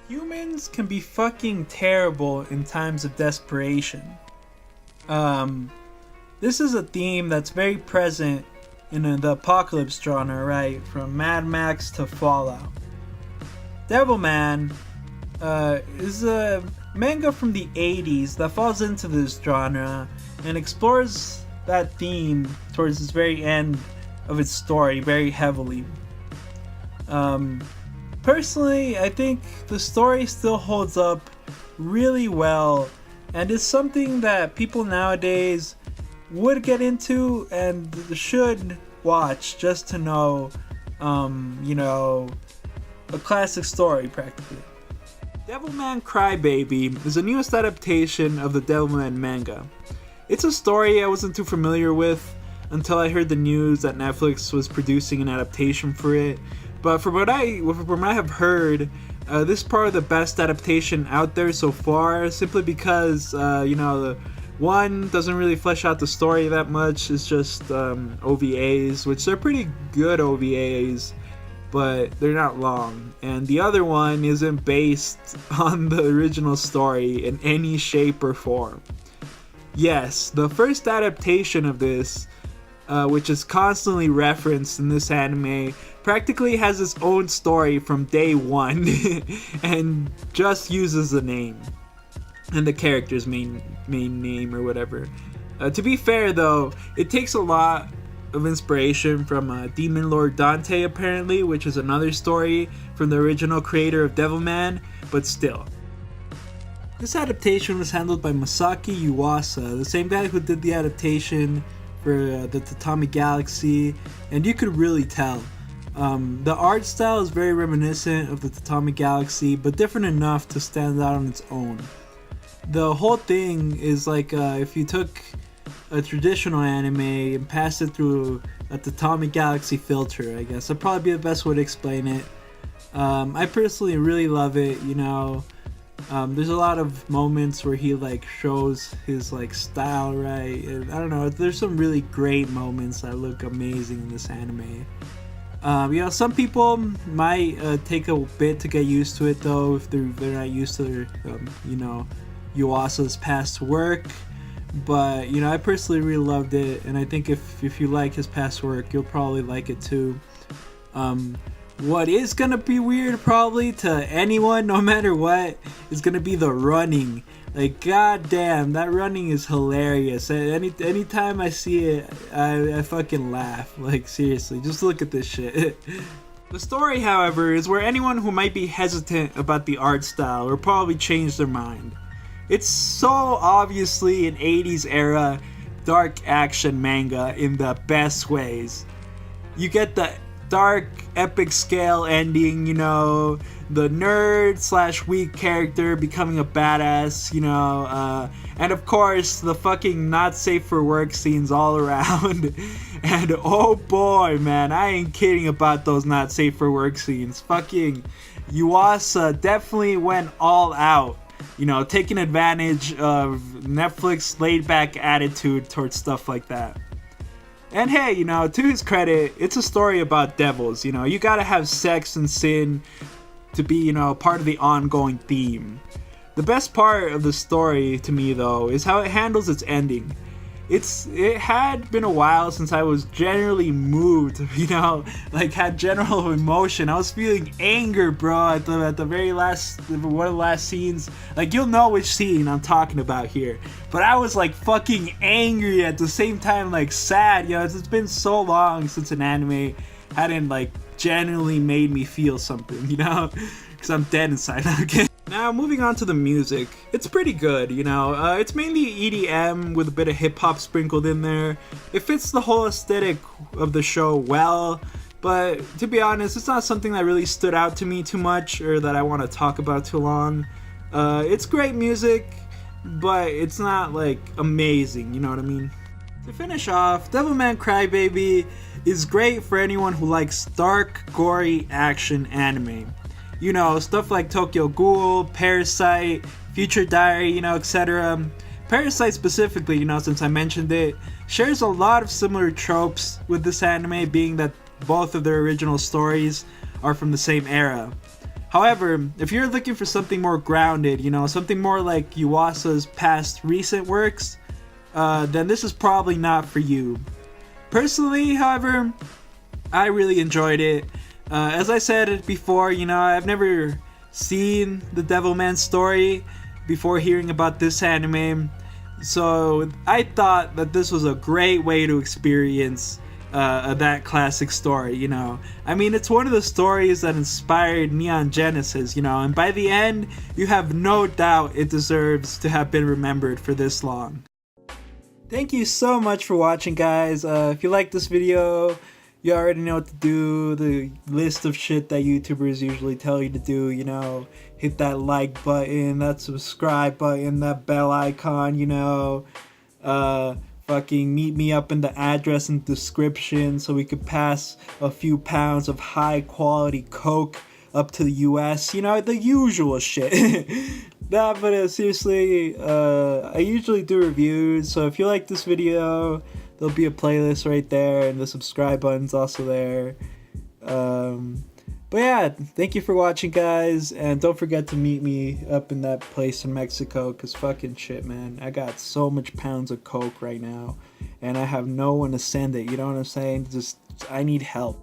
Humans can be fucking terrible in times of desperation. This is a theme that's very present in the apocalypse genre, right? From Mad Max to Fallout. Devilman is a manga from the 80s that falls into this genre and explores that theme towards this very end of its story very heavily. Personally, I think the story still holds up really well and is something that people nowadays would get into and should watch just to know, a classic story practically. Devilman Crybaby is the newest adaptation of the Devilman manga. It's a story I wasn't too familiar with until I heard the news that Netflix was producing an adaptation for it. But from what I have heard, this is probably the best adaptation out there so far, simply because, the one doesn't really flesh out the story that much. It's just OVAs, which they're pretty good OVAs, but they're not long. And the other one isn't based on the original story in any shape or form. Yes, the first adaptation of this, which is constantly referenced in this anime, practically has its own story from day one and just uses the name and the character's main name or whatever. To be fair though, it takes a lot of inspiration from Demon Lord Dante apparently, which is another story from the original creator of Devilman, but still. This adaptation was handled by Masaki Yuasa, the same guy who did the adaptation for the Tatami Galaxy, and you could really tell. The art style is very reminiscent of the Tatami Galaxy, but different enough to stand out on its own. The whole thing is like if you took a traditional anime and passed it through a Tatami Galaxy filter, I guess. That'd probably be the best way to explain it. I personally really love it, there's a lot of moments where he shows his style, right? And I don't know, there's some really great moments that look amazing in this anime. Some people might take a bit to get used to it though, if they're not used to Yuasa's past work. But I personally really loved it, and I think if you like his past work, you'll probably like it too. What is gonna be weird probably to anyone, no matter what, is gonna be the running. God damn, that running is hilarious. Anytime I see it, I fucking laugh. Seriously, just look at this shit. The story, however, is where anyone who might be hesitant about the art style will probably change their mind. It's so obviously an 80s era dark action manga in the best ways. You get the dark epic scale ending, the nerd / weak character becoming a badass, and of course the fucking not safe for work scenes all around. And oh boy, man, I ain't kidding about those not safe for work scenes. Fucking Yuasa definitely went all out, taking advantage of Netflix's laid back attitude towards stuff like that. And hey, to his credit, it's a story about devils. You gotta have sex and sin to be, part of the ongoing theme. The best part of the story to me, though, is how it handles its ending. It had been a while since I was generally moved, had general emotion. I was feeling anger, bro, at the very last, one of the last scenes. You'll know which scene I'm talking about here. But I was fucking angry at the same time, sad. It's been so long since an anime hadn't genuinely made me feel something, because I'm dead inside. Okay. Now, moving on to the music, it's pretty good, it's mainly EDM with a bit of hip-hop sprinkled in there. It fits the whole aesthetic of the show well, but to be honest, it's not something that really stood out to me too much or that I want to talk about too long. It's great music, but it's not, amazing, you know what I mean? To finish off, Devilman Crybaby is great for anyone who likes dark, gory action anime. Stuff like Tokyo Ghoul, Parasite, Future Diary, etc. Parasite specifically, since I mentioned it, shares a lot of similar tropes with this anime, being that both of their original stories are from the same era. However, if you're looking for something more grounded, you know, something more like Yuasa's past recent works, then this is probably not for you. Personally, however, I really enjoyed it. As I said before, you know, I've never seen the Devilman story before hearing about this anime, so I thought that this was a great way to experience that classic story, you know. I mean, it's one of the stories that inspired Neon Genesis, you know, and by the end, you have no doubt it deserves to have been remembered for this long. Thank you so much for watching, guys. If you like this video, you already know what to do. The list of shit that YouTubers usually tell you to do, you know, hit that like button, that subscribe button, that bell icon, you know, fucking meet me up in the address and description so we could pass a few pounds of high quality coke up to the US, you know, the usual shit. Nah, but seriously, I usually do reviews, so if you like this video, there'll be a playlist right there, and the subscribe button's also there. But yeah, thank you for watching, guys, and don't forget to meet me up in that place in Mexico, because fucking shit, man, I got so much pounds of coke right now, and I have no one to send it, you know what I'm saying? Just, I need help.